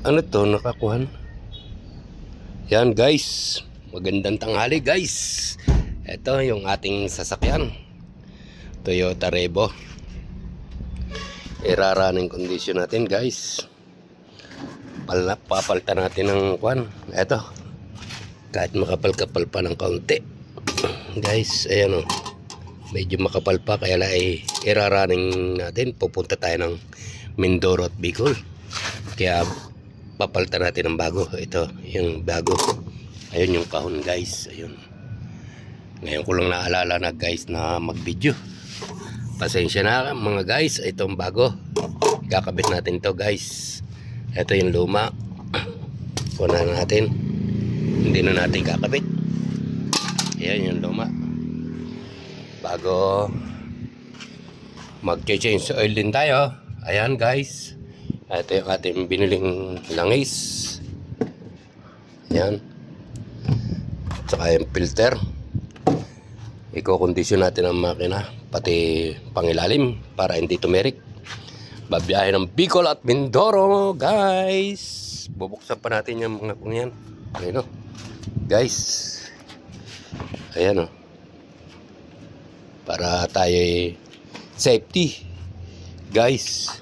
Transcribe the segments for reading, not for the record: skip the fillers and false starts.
Ano to, nakakuhan? Yan guys, magandang tanghali guys. Ito yung ating sasakyan, Toyota Revo. Iraraning condition natin guys. Papalitan natin ng kuhan. Ito, kahit makapal-kapal pa ng kaunti guys, ayan o, medyo makapal pa, kaya ay iraraning natin. Pupunta tayo ng Mindoro at Bicol, kaya papalitan natin ng bago. Ito yung bago, ayun yung kahon guys, ayun. Ngayon ko lang naalala na guys na mag video, pasensya na mga guys. Itong bago, kakabit natin to guys. Ito yung luma, kuha natin, hindi na natin kakabit. Ayan yung luma, bago mag-change oil din tayo. Ayan guys, ito yung ating biniling langis. Ayan, tsaka yung filter. Iko-condition natin ang makina, pati pangilalim, para hindi tumerik. Babiyahe ng Bicol at Mindoro guys. Bubuksan pa natin yung mga kung yan. Ayun o guys, ayan o, para tayo safety guys.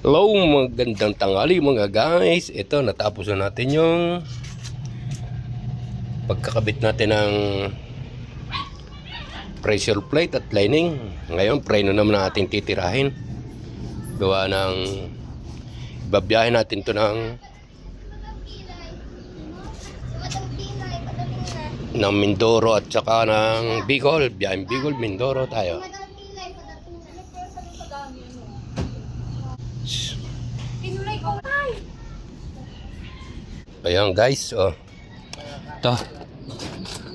Hello, magandang tanghali mga guys. Ito, natapos na natin yung pagkakabit natin ng pressure plate at lining. Ngayon preno naman natin titirahin, gawa ng babiyahin natin to ng Mindoro at saka ng Bicol. Biyahing Bicol, Mindoro tayo. Ayan guys, oh. Ito,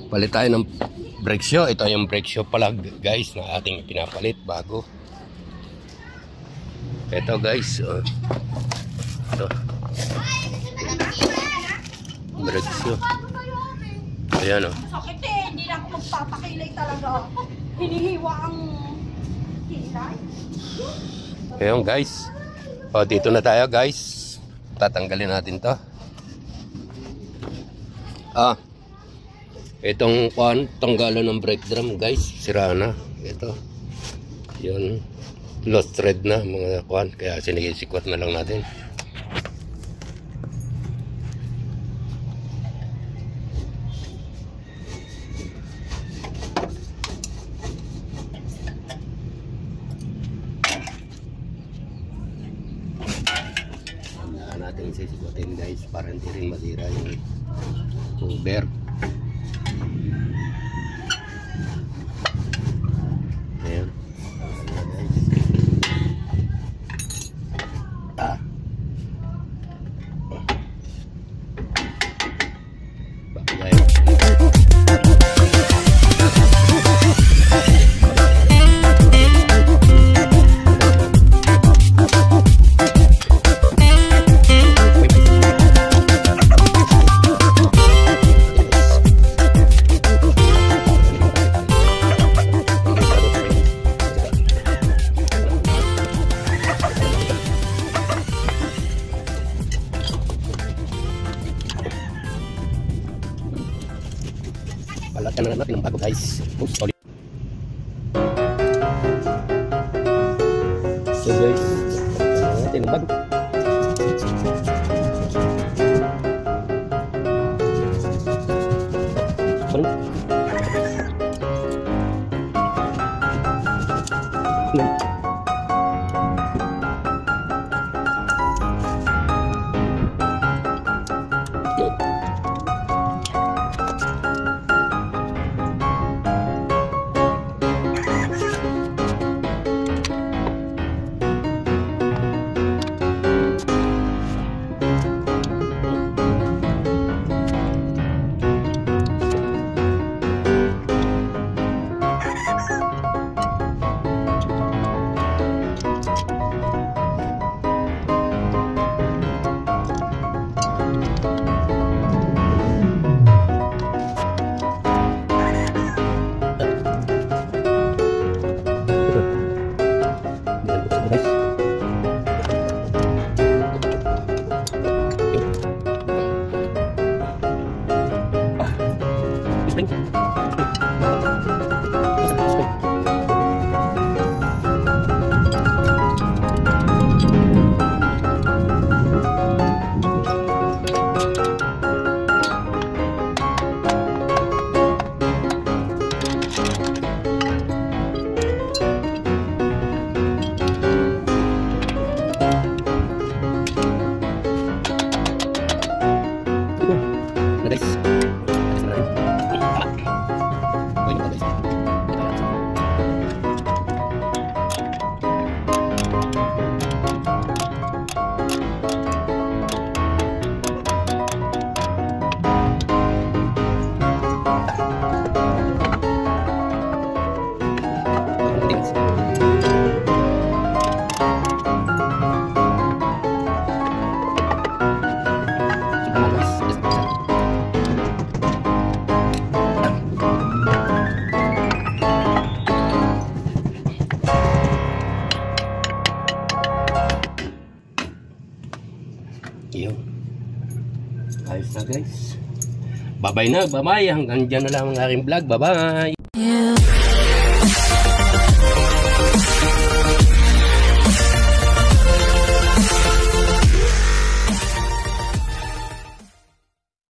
palit tayo ng brake shoe. Ito yung brake shoe pala guys na ating pinapalit bago. Ito guys, oh. Ito brake shoe. Ayan o. Sakit eh, hindi na ako magpapakilay talaga. Hinihiwa ang kilay. Ayan guys. O, dito na tayo guys. Tatanggalin natin to. Itong tanggalan ng brake drum guys, sira na. Ito. Yun. Lost thread na mga kuhan. Kaya sinisikwat na lang natin. Natin sisikwatin guys para hindi rin masira yung cover. Ayan. Palatan na natin ng bago guys. Oops, sorry. So guys, palatan natin ng bago. Yun. Ayos na guys. Bye-bye na. Bye-bye. Hanggang dyan na lang ang aking vlog. Bye-bye.